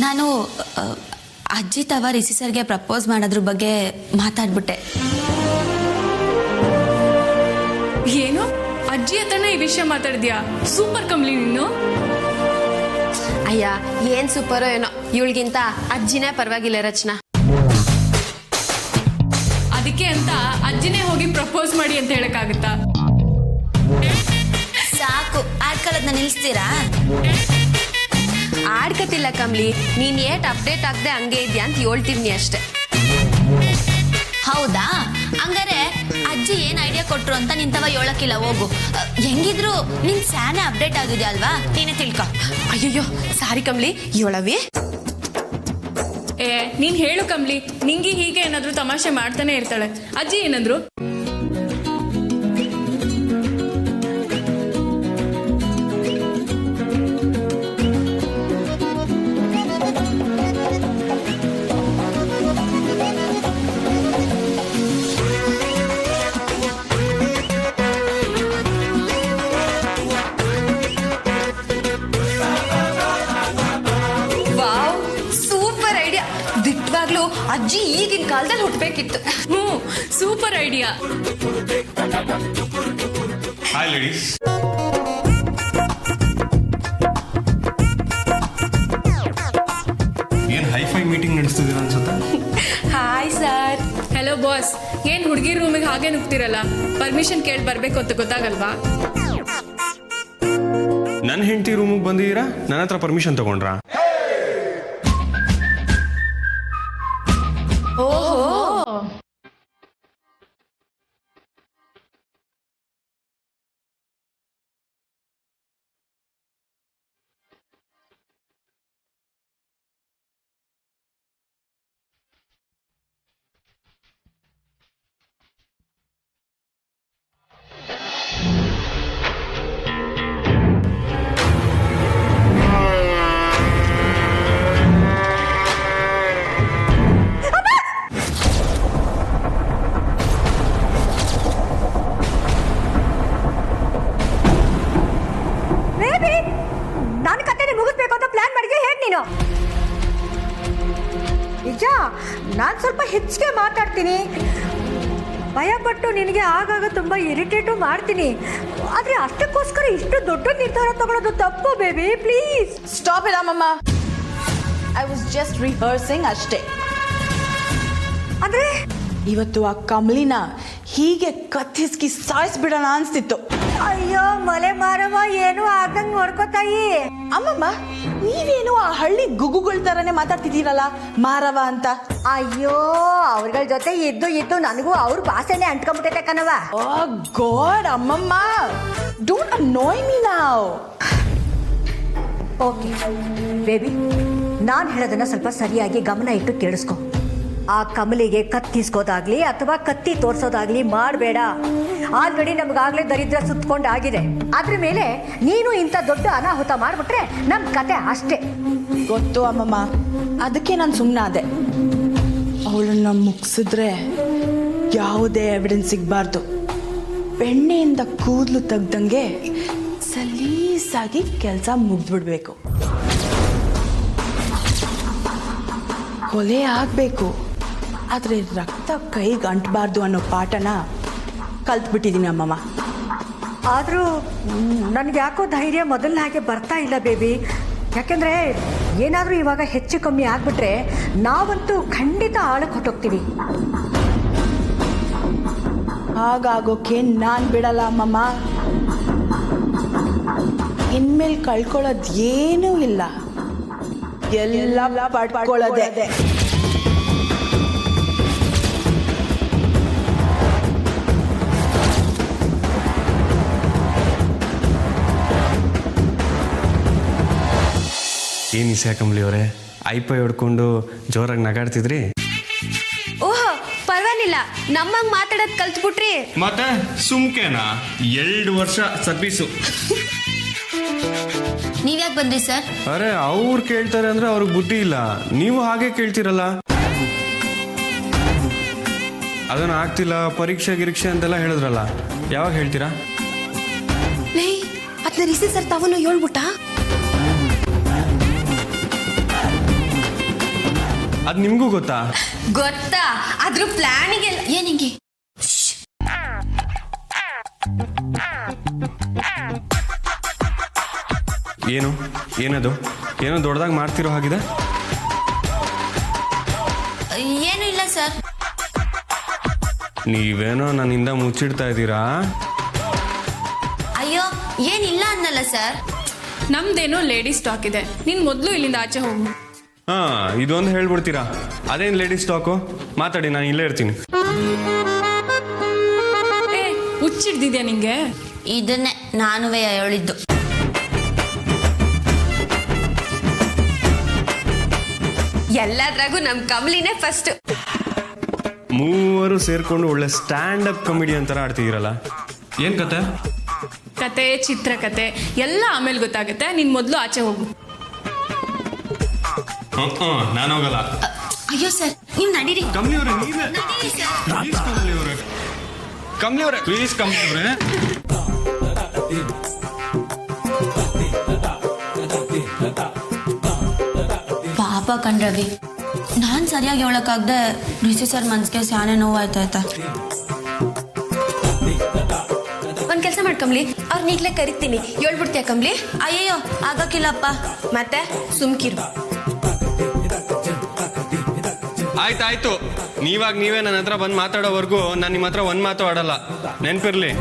ನಾನು ಅಜ್ಜಿ ತವ ರಿಷಿ ಸರ್ಗೆ ಪ್ರಪೋಸ್ ಮಾಡೋದ್ರ ಬಗ್ಗೆ ಮಾತಾಡ್ಬಿಟ್ಟೆ. ಏನು ಅಜ್ಜಿ ಹತ್ರನೇ ಈ ವಿಷಯ ಮಾತಾಡಿದ್ಯಾ? ಸೂಪರ್ ಕಮ್ಲಿ ನೀನು. ಅಯ್ಯ ಏನ್ ಸೂಪರೋ ಏನೋ, ಇವಳಿಗಿಂತ ಅಜ್ಜಿನೇ ಪರವಾಗಿಲ್ಲ ರಚನಾ. ಅದಕ್ಕೆ ಅಂತ ಅಜ್ಜಿನೇ ಹೋಗಿ ಪ್ರಪೋಸ್ ಮಾಡಿ ಅಂತ ಹೇಳಕ್ಕಾಗುತ್ತಾ? ಸಾಕು, ಆಡ್ಕೊಳ್ಳೋದನ್ನ ನಿಲ್ಲಿಸ್ತೀರಾ? ಆಡ್ಕತಿಲ್ಲ ಕಮ್ಲಿ, ನೀನ್ ಏಟ್ ಅಪ್ಡೇಟ್ ಆಗದೆ ಹಂಗೆ ಇದ್ಯಾ ಅಂತ ಹೇಳ್ತಿದ್ನಿ ಅಷ್ಟೆ. ಹೌದಾ? ಹಂಗಾರೆ ಅಜ್ಜಿ ಏನ್ ಐಡಿಯಾ ಕೊಟ್ರು ಅಂತ ನಿಂತವ ಹೇಳಕ್ಕಿಲ್ಲ, ಹೋಗು. ಹೆಂಗಿದ್ರು ನಿನ್ ಸ್ಯಾನೆ ಅಪ್ಡೇಟ್ ಆಗಿದೆ ಅಲ್ವಾ, ನೀನೇ ತಿಳ್ಕೊ. ಅಯ್ಯಯ್ಯೋ ಸಾರಿ ಕಮ್ಲಿ, ಹೇಳವಿ. ನೀನ್ ಹೇಳು ಕಮ್ಲಿ, ನಿಂಗೆ ಹೀಗೆ ಏನಾದ್ರು ತಮಾಷೆ ಮಾಡ್ತಾನೆ ಇರ್ತಾಳೆ. ಅಜ್ಜಿ ಏನಂದ್ರು? ಅಜ್ಜಿ ಈಗಿನ ಕಾಲದಲ್ಲಿ ಹುಟ್ಟಬೇಕಿತ್ತು. Super idea. Hi ladies. ಏನ್ ಹೈಫೈ ಮೀಟಿಂಗ್ ನಡೆಸ್ತಿದ್ದೀರಾ ಅನ್ಸುತ್ತೆ? Hi sir. Hello boss. ಏನ್ ಹುಡುಗಿ ರೂಮಿಗೆ ಹಾಗೆ ನುಗ್ತಿರಲ್ಲ? ಪರ್ಮಿಷನ್ ಕೇಳಿ ಬರ್ಬೇಕು ಅಂತ ಗೊತ್ತಾಗಲ್ವಾ? ನನ್ನ ಹೆಂಡತಿ ರೂಮಿಗೆ ಬಂದಿದ್ದೀರಾ, ನನ್ನ ಹತ್ರ ಪರ್ಮಿಷನ್ ತಗೊಂಡ್ರಾ? ನಿಜ, ನಾನು ಸ್ವಲ್ಪ ಹೆಚ್ಚಿಗೆ ಮಾತಾಡ್ತೀನಿ, ಭಯಪಟ್ಟು ನಿನಗೆ ಆಗಾಗ ತುಂಬ ಇರಿಟೇಟು ಮಾಡ್ತೀನಿ. ಆದರೆ ಅಷ್ಟಕ್ಕೋಸ್ಕರ ಇಷ್ಟು ದೊಡ್ಡ ನಿರ್ಧಾರ ತಗೊಳ್ಳೋದು ತಪ್ಪು ಬೇಬಿ, ಪ್ಲೀಸ್ ಸ್ಟಾಪ್ ಇಟ್ ಅಮ್ಮಮ್ಮ. ಐ ವಾಸ್ ಜಸ್ಟ್ ರಿಹರ್ಸಿಂಗ್ ಅಷ್ಟೇ. ಅಂದರೆ ಇವತ್ತು ಆ ಕಮಲಿನ ಹೀಗೆ ಕತ್ತಿಸ್ಕಿ ಸಾಯಿಸ್ಬಿಡೋಣ ಅನ್ಸ್ತಿತ್ತು. ಅಯ್ಯೋ ಮಲೆ ಮಾರವ, ಏನು ಆಗಂಗ್ ನೋಡ್ಕೋತಾಯಿ. ಅಮ್ಮಮ್ಮ, ನೀವೇನು ಆ ಹಳ್ಳಿ ಗುಗುಗಳ ತರನೇ ಮಾತಾಡ್ತಿದ್ದೀರಲ್ಲ, ಮಾರವ ಅಂತ. ಅಯ್ಯೋ, ಅವ್ರಗಳ ಜೊತೆ ಇದ್ದು ನನಗೂ ಅವ್ರ ಭಾಷೆನೇ ಅಂಟ್ಕೊಂಡ್ಬಿಟ್ಟೈತೆ ಕಣವ. ಓ ಗಾಡ್ ಅಮ್ಮಮ್ಮ, don't annoy me now. Okay baby, ನಾನು ಹೇಳೋದನ್ನ ಸ್ವಲ್ಪ ಸರಿಯಾಗಿ ಗಮನ ಇಟ್ಟು ಕೇಳಿಸ್ಕೊ. ಆ ಕಮಲಿಗೆ ಕತ್ತಿಸ್ಕೋದಾಗ್ಲಿ ಅಥವಾ ಕತ್ತಿ ತೋರಿಸೋದಾಗ್ಲಿ ಮಾಡಬೇಡ. ಆಲ್ರೆಡಿ ನಮಗಾಗಲೇ ದರಿದ್ರ ಸುತ್ತಕೊಂಡಾಗಿದೆ. ಅದ್ರ ಮೇಲೆ ನೀನು ಇಂಥ ದೊಡ್ಡ ಅನಾಹುತ ಮಾಡಿಬಿಟ್ರೆ ನಮ್ಮ ಕತೆ ಅಷ್ಟೇ. ಗೊತ್ತು ಅಮ್ಮಮ್ಮ, ಅದಕ್ಕೆ ನಾನು ಸುಮ್ಮನಾದೆ. ಅವಳನ್ನ ಮುಗಿಸಿದ್ರೆ ಯಾವುದೇ ಎವಿಡೆನ್ಸ್ ಸಿಗಬಾರ್ದು. ಬೆಣ್ಣೆಯಿಂದ ಕೂದಲು ತೆಗ್ದಂಗೆ ಸಲೀಸಾಗಿ ಕೆಲಸ ಮುಗ್ದ್ಬಿಡ್ಬೇಕು. ಕೊಲೆ ಆಗಬೇಕು, ಆದರೆ ರಕ್ತ ಕೈಗೆ ಅಂಟಬಾರ್ದು ಅನ್ನೋ ಪಾಠನ ಕಲ್ತ್ಬಿಟ್ಟಿದ್ದೀನಿ ಅಮ್ಮಮ್ಮ. ಆದರೂ ನನಗೆ ಯಾಕೋ ಧೈರ್ಯ ಮೊದಲ ಹಾಗೆ ಬರ್ತಾ ಇಲ್ಲ ಬೇಬಿ. ಯಾಕೆಂದರೆ ಏನಾದರೂ ಇವಾಗ ಹೆಚ್ಚು ಕಮ್ಮಿ ಆಗಿಬಿಟ್ರೆ ನಾವಂತೂ ಖಂಡಿತ ಆಳಕ್ಕೆ ಹೊಟ್ಟೋಗ್ತೀವಿ. ಹಾಗಾಗೋಕೆ ನಾನು ಬಿಡಲ್ಲ ಅಮ್ಮಮ್ಮ. ಇನ್ಮೇಲೆ ಕಳ್ಕೊಳ್ಳೋದು ಏನೂ ಇಲ್ಲ, ಎಲ್ಲ ಪಡ್ಕೊಳ್ಳೋದೆ. ಏನು ಇಸೆ ಕಮಲಿ ಅವರೇ, ಐಪೈ ಹೊಡ್ಕೊಂಡು ಜೋರಾಗಿ ನಗಾಡ್ತಿದ್ರಿ? ಓಹೋ ಪರವಾಗಿಲ್ಲ, ನಮ್ಮಂಗ್ ಮಾತಾಡೋದ್ ಕಲ್ತ್ಬಿಟ್ರಿ. ಮತ್ತೆ ಸುಮ್ಕೆನಾ? 2 ವರ್ಷ ಸರ್ವೀಸು. ನೀವ್ಯಾಕೆ ಬಂದ್ರಿ ಸರ್? ಅರೆ ಅವ್ರು ಕೇಳ್ತಾರೆ ಅಂದ್ರೆ ಅವ್ರಿಗೆ ಬುದ್ಧಿ ಇಲ್ಲ, ನೀವು ಹಾಗೆ ಕೇಳ್ತಿರಲ್ಲ. ಅದನ್ನ ಆಗ್ತಿಲ್ಲ, ಪರೀಕ್ಷೆ ಗಿರೀಕ್ಷೆ ಅಂತೆಲ್ಲ ಹೇಳಿದ್ರಲ್ಲ, ಯಾವಾಗ ಹೇಳ್ತೀರಾ? ಅದನ್ನ ರಿಷಿ ಸರ್ ತಾವನು ಹೇಳ್ಬಿಟ್ಟ. ಅದು ನಿಮಗೂ ಗೊತ್ತಾ? ಗೊತ್ತಾ? ಅದ್ರ ಪ್ಲಾನಿಗೆಲ್ಲ ಏನಿಂಗೆ ಏನದು ಏನೋ ದೊಡ್ಡದಾಗಿ ಮಾಡ್ತಿರೋ ಹಾಗಿದೆ. ಏನು ಇಲ್ಲ ಸರ್. ನೀವೇನೋ ನನ್ನಿಂದ ಮುಚ್ಚಿಡ್ತಾ ಇದ್ದೀರಾ? ಅಯ್ಯೋ ಏನಿಲ್ಲ ಅನ್ನಲ್ಲ ಸರ್. ನಮ್ದೇನೋ ಲೇಡೀಸ್ ಸ್ಟಾಕ್ ಇದೆ, ನೀನ್ ಮೊದಲು ಇಲ್ಲಿಂದ ಆಚೆ ಹೋಗು. ಹಾ, ಇದೊಂದು ಹೇಳ್ಬಿಡ್ತೀರಾ? ಅದೇನು ಲೇಡೀಸ್ ಸ್ಟಾಕು? ಮಾತಾಡಿ, ನಾನು ಇಲ್ಲೇ ಇರ್ತೀನಿ. ಏ ಹುಚ್ಚಿಡ್ದಿದ್ಯಾ ನಿಂಗೆ? ಇದನ್ನೇ ನಾನುವೇ ಹೇಳಿದ್ದು. ಎಲ್ಲದ್ರಾಗೂ ನಮ್ ಕಮಲಿನೇ ಫಸ್ಟ್. ಮೂವರು ಸೇರ್ಕೊಂಡು ಒಳ್ಳೆ ಸ್ಟ್ಯಾಂಡ್ ಅಪ್ ಕಾಮಿಡಿಯನ್ ಥರ ಆಡ್ತಿದ್ದೀರಲ್ಲ, ಏನ್ ಕತೆ? ಕತೆ, ಚಿತ್ರಕತೆ ಎಲ್ಲ ಆಮೇಲೆ ಗೊತ್ತಾಗುತ್ತೆ. ನೀನ್ ಮೊದಲು ಆಚೆ ಹೋಗು. ನಾನು ಹೋಗಲ್ಲ. ಅಯ್ಯೋ ಸರ್, ನೀವು ನಡೀರಿ. ಕಮ್ಲಿ ಅವರೇ, ನೀವೇ ನಡೀರಿ ಸರ್. ಕಮ್ಲಿ ಅವರೇ, ಪ್ಲೀಸ್ ಕಮ್ಲಿ ಅವರೇ. ಪಾಪ ಕಣ್ರವಿ, ನಾನ್ ಸರಿಯಾಗಿ ಹೇಳಕ್ಕಾಗ್ದೆ ರಿಷಿ ಸರ್ ಮನ್ಸಿಗೆ ಸ್ಯಾನೆ ನೋವಾಯ್ತಾಯ್ತಾ. ಒಂದ್ ಕೆಲಸ ಮಾಡ್ ಕಮ್ಲಿ, ಅವ್ರನ್ನ ಈಗ್ಲೇ ಕರಿತೀನಿ. ಹೇಳ್ಬಿಡ್ತೀಯ ಕಮ್ಲಿ? ಅಯ್ಯಯ್ಯೋ ಆಗಕ್ಕಿಲ್ಲಪ್ಪ. ಮತ್ತೆ ಸುಮ್ಕಿರು. ಆಯ್ತಾಯ್ತು, ನೀವೇ ನನ್ನ ಹತ್ರ ಬಂದು ಮಾತಾಡೋವರೆಗೂ ನಾನು ನಿಮ್ಮ ಹತ್ರ ಒಂದ್ ಮಾತು ಆಡಲ್ಲ, ನೆನ್ಪಿರ್ಲಿ.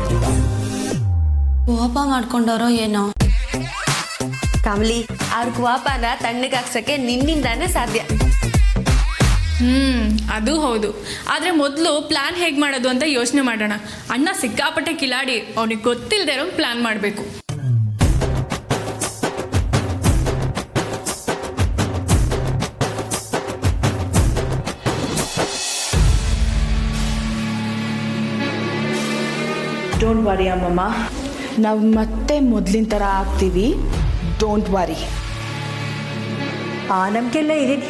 ಕೋಪ ಮಾಡ್ಕೊಂಡವ್ರೋ ಏನೋ. ಕಮಲಿ, ಅವ್ರ ಕೋಪನ ತಣ್ಣಗಾಗ್ಸಕ್ಕೆ ನಿನ್ನಿಂದಾನೇ ಸಾಧ್ಯ. ಅದು ಹೌದು. ಆದ್ರೆ ಮೊದಲು ಪ್ಲಾನ್ ಹೇಗ್ ಮಾಡೋದು ಅಂತ ಯೋಚನೆ ಮಾಡೋಣ. ಅಣ್ಣ ಸಿಕ್ಕಾಪಟ್ಟೆ ಕಿಲಾಡಿ, ಅವನಿಗೆ ಗೊತ್ತಿಲ್ಲದೆ ಇರೋ ಪ್ಲಾನ್ ಮಾಡಬೇಕು. ಡೋಂಟ್ ವರಿ ಅಮ್ಮಮ್ಮ, ನಾವು ಮತ್ತೆ ಮೊದಲಿನ ಥರ ಆಗ್ತೀವಿ. Don't worry. ಆ ನಂಬಿಕೆಲ್ಲ ಇದೀನಿ.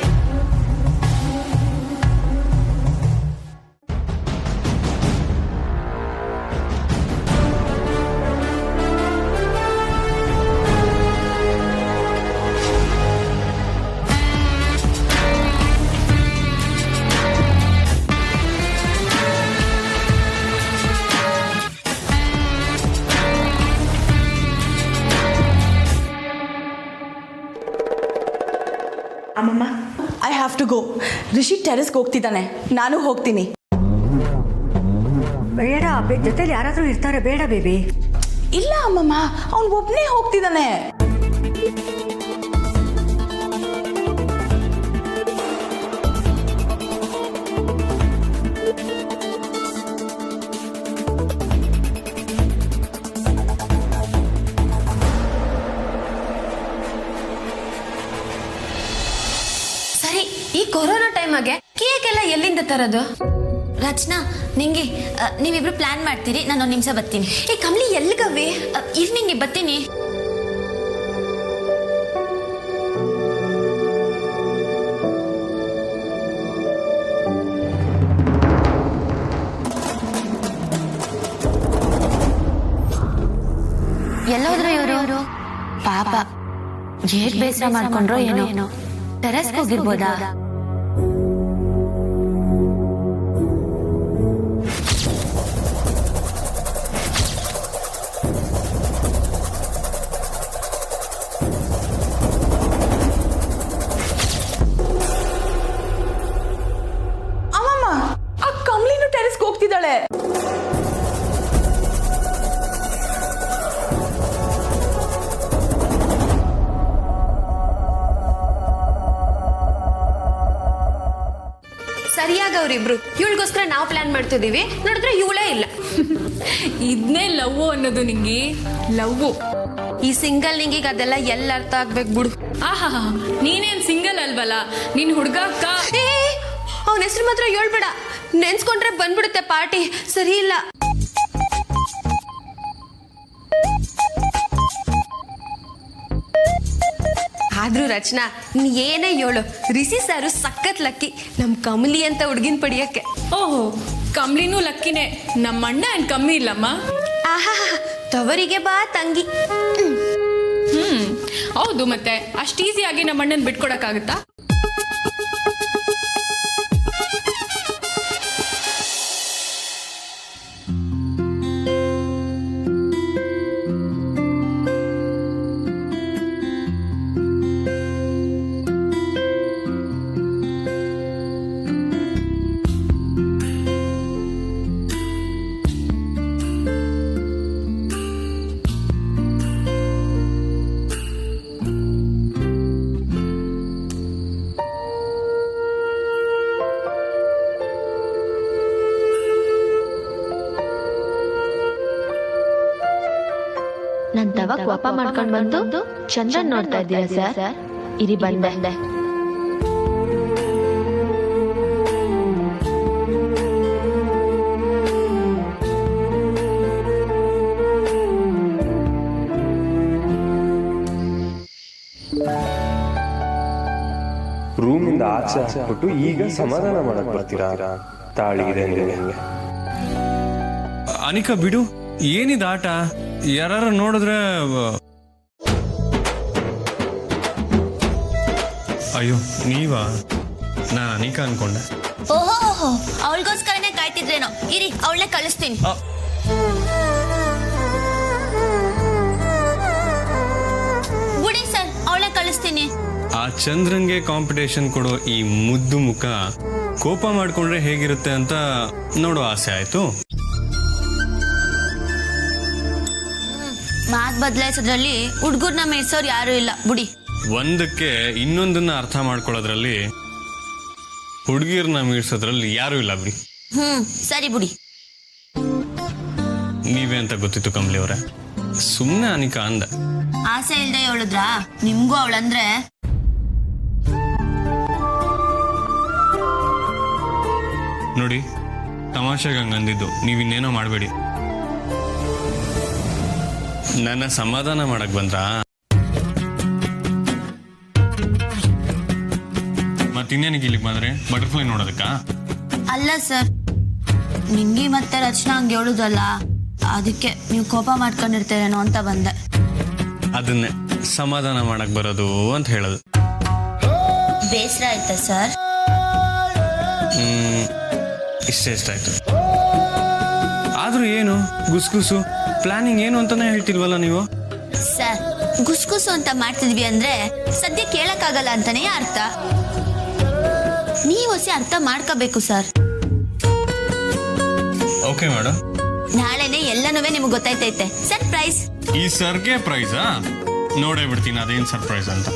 ಅಮ್ಮಮ್ಮ, I have to go. Rishi ಟೆರೆಸ್ಗೆ ಹೋಗ್ತಿದ್ದಾನೆ, ನಾನು ಹೋಗ್ತೀನಿ. ಬೇಡ, ಜೊತೆಲಿ ಯಾರಾದ್ರೂ ಇರ್ತಾರೆ. ಬೇಡ ಬೇಬಿ. ಇಲ್ಲ ಅಮ್ಮಮ್ಮ, ಅವನು ಒಬ್ಬನೇ ಹೋಗ್ತಿದ್ದಾನೆ. ಸರಿ, ಈ ಕೊರೋನಾ ಟೈಮಾಗೆ ಕೇಕ್ ಎಲ್ಲ ಎಲ್ಲಿಂದ ತರೋದು? ರಚನಾ, ನಿಂಗೆ ನೀವಿಬ್ರು ಪ್ಲಾನ್ ಮಾಡ್ತೀರಿ, ನಾನು ಒಂದು ನಿಮಿಷ ಬರ್ತೀನಿ. ಏ ಕಮಲಿ, ಎಲ್ಲಿಗವಿ? ಇಲ್ಲಿ ನಿಂಗೆ ಬರ್ತೀನಿ. ಎಲ್ಲೋದ್ರು ಇವರು? ಪಾಪ ಏಟ್ ಬೇಸರ ಮಾಡ್ಕೊಂಡ್ರೋ ಏನೋ. ಟೆರೆಸ್ಗೆ ಹೋಗಿರ್ಬೋದಾ? ಅಮ್ಮಮ್ಮ, ಆ ಕಮಲಿನೂ ಟೆರೆಸ್ಗೆ ಹೋಗ್ತಿದ್ದಾಳೆ. ಸರಿಯಾಗ ಅವ್ರಿಬ್ರು. ಇವಳಿಗೋಸ್ಕರ ನಾವು ಪ್ಲಾನ್ ಮಾಡ್ತಿದೀವಿ, ನೋಡಿದ್ರೆ ಇವಳೇ ಇಲ್ಲ. ಇದನ್ನೇ ಲವ್ ಅನ್ನೋದು ನಿಂಗೆ. ಲವ್ ಈ ಸಿಂಗಲ್ ನಿಂಗಿಗೆ ಅದೆಲ್ಲ ಎಲ್ಲ ಅರ್ಥ ಆಗ್ಬೇಕು ಬಿಡು. ಆಹಾ, ನೀನೇನ್ ಸಿಂಗಲ್ ಅಲ್ವಲ್ಲ, ನಿನ್ ಹುಡ್ಗ ಅಕ್ಕ. ಅವನ ಹೆಸರು ಮಾತ್ರ ಹೇಳ್ಬೇಡ, ನೆನ್ಸ್ಕೊಂಡ್ರೆ ಬಂದ್ಬಿಡುತ್ತೆ ಪಾರ್ಟಿ. ಸರಿ ಇಲ್ಲ. ಆದ್ರೂ ರಚನಾ, ನೀ ಏನೇ ಹೇಳು, ರಿಷಿ ಸಾರು ಸಖತ್ ಲಕ್ಕಿ ನಮ್ ಕಮಲಿ ಅಂತ ಹುಡ್ಗಿನ್ ಪಡಿಯಕ್ಕೆ. ಓಹೋ, ಕಮ್ಲಿನೂ ಲಕ್ಕಿನೇ. ನಮ್ಮ ಅಣ್ಣ ಏನ್ ಕಮ್ಮಿ ಇಲ್ಲಮ್ಮ. ಆಹಾ, ತವರಿಗೆ ಬಾ ತಂಗಿ. ಹೌದು, ಮತ್ತೆ ಅಷ್ಟು ಈಸಿಯಾಗಿ ನಮ್ಮ ಅಣ್ಣನ್ ಬಿಟ್ಕೊಡಕ್ಕಾಗತ್ತಾ? ಕೋಪ ಮಾಡ್ಕೊಂಡ್ ಬಂದು ಚಂದ್ರನ್ ನೋಡ್ತಾ ಇದ್ದೀರಾ ಸರ್? ಇರಿ ಬಂದೆ. ರೂಮಿಂದ ಆಚೆ ಹಾಕ್ಬಿಟ್ಟು ಈಗ ಸಮಾಧಾನ ಮಾಡಕ್ ಬರ್ತೀರಾ? ತಾಳಿ ಇದೆ ನಿಮಗೆ. ಅನಿಕಾ ಬಿಡು, ಏನಿದ ಆಟ? ಯಾರು ನೋಡಿದ್ರೆ ಅಯ್ಯೋ ನೀವಾ? ನಾನು ಅನಿಕಾ ಅನ್ಕೊಂಡೆ. ಓಹೋ, ಅವಳಿಗೋಸ್ಕರನೇ ಕಾಯ್ತಿದ್ರೇನೋ. ಇರಿ, ಅವಳನ್ನೇ ಕಳಿಸ್ತೀನಿ. ಬಿಡಿ ಸರ್, ಅವಳೇ ಕಳಿಸ್ತೀನಿ. ಆ ಚಂದ್ರನ್ಗೆ ಕಾಂಪಿಟೇಷನ್ ಕೊಡೋ ಈ ಮುದ್ದು ಮುಖ ಕೋಪ ಮಾಡ್ಕೊಂಡ್ರೆ ಹೇಗಿರುತ್ತೆ ಅಂತ ನೋಡೋ ಆಸೆ ಆಯ್ತು. ಮಾತ್ ಬದಲಾಯಿಸೋದ್ರಲ್ಲಿ ಹುಡ್ಗುರ್ನ ಮೇಡ್ಸೋರು ಯಾರು ಇಲ್ಲ ಬಿಡಿ. ಒಂದಕ್ಕೆ ಇನ್ನೊಂದನ್ನ ಅರ್ಥ ಮಾಡ್ಕೊಳ್ಳೋದ್ರಲ್ಲಿ ಹುಡುಗಿರ್ನ ಮೀಡ್ಸೋದ್ರಲ್ಲಿ ಯಾರು ಇಲ್ಲ ಬಿಡಿ. ಸರಿ ಬಿಡಿ. ನೀವೇ ಅಂತ ಗೊತ್ತಿತ್ತು ಕಮಲಿ ಅವರೇ, ಸುಮ್ಮನೆ ಅನಿಕಾ ಅಂದ. ಆಸೆ ಇಲ್ದೆ ಹೇಳಿದ್ರಾ? ನಿಮ್ಗೂ ಅವಳಂದ್ರೆ ನೋಡಿ, ತಮಾಷೆಗೆ ಹಂಗಂದಿದ್ದು, ನೀವಿನ್ನೇನೋ ಮಾಡಬೇಡಿ. ನನ್ನ ಸಮಾಧಾನ ಮಾಡಕ್ ಬಂದ್ರಾ? ಮತ್ತಿನ್ನೇನಿಗೆ ಇಲ್ಲಿಗೆ ಬಂದ್ರೆ ಬಟರ್ಫ್ಲೈ ನೋಡೋದಕ್ಕ? ಅಲ್ಲ ಸರ್, ನಿಂಗಿ ಮತ್ತೆ ರಚನಾ ಹಂಗೆ ಹೇಳುದಲ್ಲ, ಅದಕ್ಕೆ ನೀವು ಕೋಪ ಮಾಡ್ಕೊಂಡಿರ್ತೇರೇನೋ ಅಂತ ಬಂದೆ. ಅದನ್ನೇ ಸಮಾಧಾನ ಮಾಡಕ್ ಬರೋದು ಅಂತ ಹೇಳೋದು. ಬೇಸರ ಆಯ್ತಾ ಸರ್? ಇಷ್ಟಾಯ್ತು. ಆದ್ರೂ ಏನು ಗುಸ್ಗುಸು ಪ್ಲಾನಿಂಗ್ ಏನು ಅಂತಾನೆ ಹೇಳ್ತಿಲ್ವಲ್ಲ ನೀವು? ಸರ್, ಗುಸ್ಗುಸು ಅಂತ ಮಾಡ್ತಿದ್ವಿ ಅಂದ್ರೆ ಸದ್ಯ ಕೇಳಕ್ಕಾಗಲ್ಲ ಅಂತಾನೆ ಅರ್ಥ. ನೀವು ಹೊಸ ಅರ್ಥ ಮಾಡ್ಕೋಬೇಕು ಸರ್. ಓಕೆ ಮೇಡಮ್, ನಾಳೆನೆ ಎಲ್ಲನೂ ನಿಮ್ಗೆ ಗೊತ್ತಾಯ್ತೈತೆ. ಸರ್ಪ್ರೈಸ್. ಈ ಸರ್ಗೆ ಪ್ರೈಸಾ? ನೋಡೇ ಬಿಡ್ತೀನಿ ಅದೇನ್ ಸರ್ಪ್ರೈಸ್ ಅಂತ.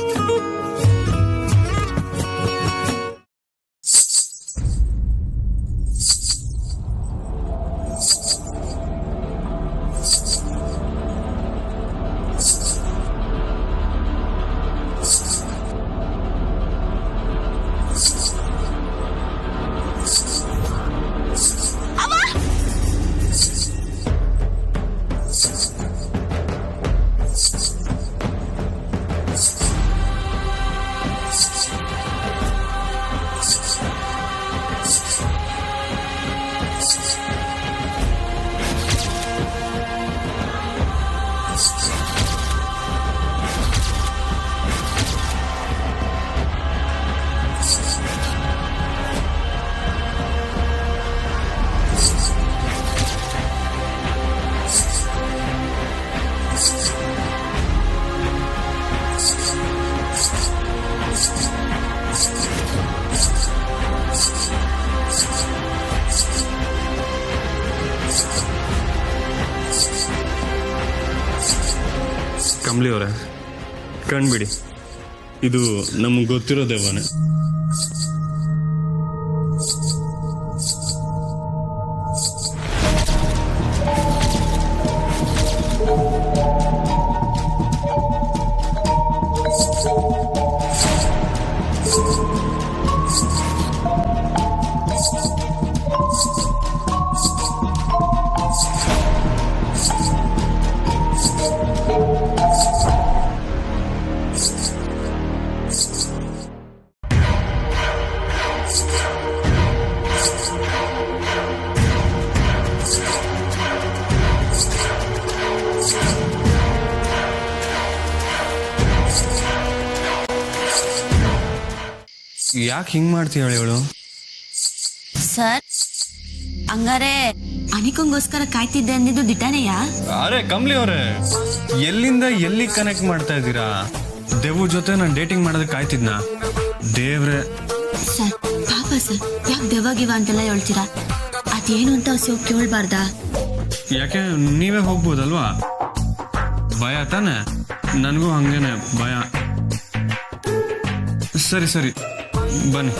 ಕಮಲಿ ಅವರೇ, ಕಣ್ಬಿಡಿ, ಇದು ನಮಗೆ ಗೊತ್ತಿರೋ ದೆವ್ವನೇ. ಯಾಕೆ ಹಿಂಗ್ ಮಾಡ್ತೀವಳು ಇವಳು? ಸರ್, ಹಂಗಾರೆ ಅನಿಕಂಗೋಸ್ಕರ ಕಾಯ್ತಿದ್ದೆ ಅಂದಿದ್ದು ದಿಟಾನೆಯಾ? ಅರೆ ಕಮಲಿ ಅವರೇ, ಎಲ್ಲಿಂದ ಎಲ್ಲಿ ಕನೆಕ್ಟ್ ಮಾಡ್ತಾ ಇದ್ದೀರಾ? ದೇವು ಜೊತೆ ನಾನು ಡೇಟಿಂಗ್ ಮಾಡೋದಕ್ಕೆ ಕಾಯ್ತಿದ್ನಾ? ದೇವ್ರೆ ಸರ್, ಪಾಪ ಸರ್, ಯಾಕೆ ದೆವ್ವಾಗಿವ ಅಂತೆಲ್ಲ ಹೇಳ್ತೀರಾ? ಅದೇನು ಅಂತ ಹೊಸ ಕೇಳ್ಬಾರ್ದಾ? ಯಾಕೆ ನೀವೇ ಹೋಗ್ಬೋದಲ್ವಾ? ಭಯ ತಾನೆ? ನನಗೂ ಹಂಗೇನೆ ಭಯ. ಸರಿ ಸರಿ ಬನ್ನಿ.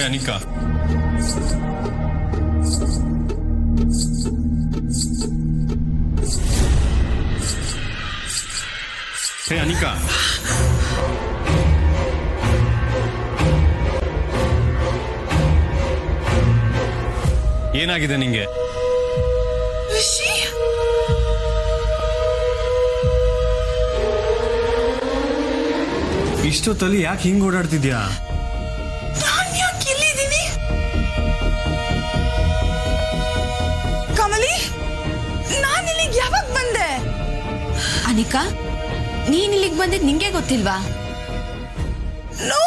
ಹೇ ಅನಿಕಾ, ಹೇ ಅನಿಕಾ, ಏನಾಗಿದೆ ನಿಂಗೆ? ಇಷ್ಟೊತ್ತಲ್ಲಿ ಯಾಕೆ ಹಿಂಗ್ ಓಡಾಡ್ತಿದ್ಯಾ? ಕಮಲಿ, ನಾನು ಇಲ್ಲಿಗೆ ಯಾವಾಗ ಬಂದೆ? ಅನಿಕಾ, ನೀನ್ ಇಲ್ಲಿಗೆ ಬಂದಿದ್ ನಿಂಗೆ ಗೊತ್ತಿಲ್ವಾ? ನೋ,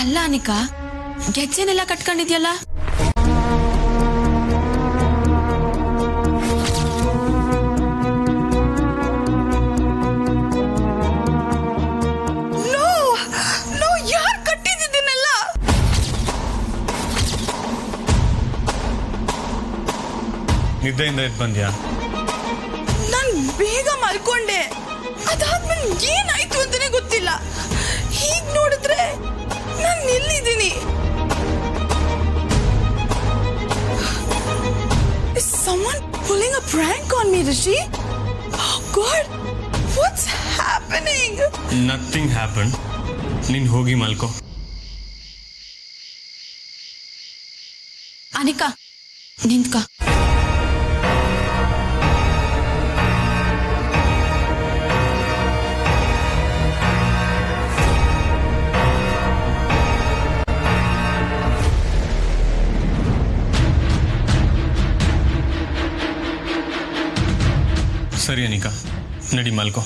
ಅಲ್ಲ ಅನಿಕಾ, ಗೆಜ್ಜೆನೆಲ್ಲ ಕಟ್ಕೊಂಡಿದ್ಯಲ್ಲ? ನೋ, ನೋ, ಯಾರು ಕಟ್ಟಿದ್ದನ್ನೆಲ್ಲ? ನಿದ್ದೆಯಿಂದ ಎದ್ದು ಬಂದ್ಯಾ? ನಾನು ಬೇಗ ಮಲ್ಕೊಂಡೆ. ಅದಾದ್ಮೇಲೆ ಏನಾಯ್ತು ಅಂತಾನೆ ಗೊತ್ತಿಲ್ಲ. ಹೀಗ್ ನೋಡಿದ್ರೆ ನಾನು ಎಲ್ಲಿದ್ದೀನಿ? Is someone pulling a prank on me, Rishi? Oh God, what's happening? Nothing happen. ನೀನ್ ಹೋಗಿ ಮಲ್ಕೋ. ಅನಿಕಾ, ನಿಂತ್ಕ. ಸರಿ ಅನಿಕಾ, ನಡಿ ಮಲ್ಕೋ.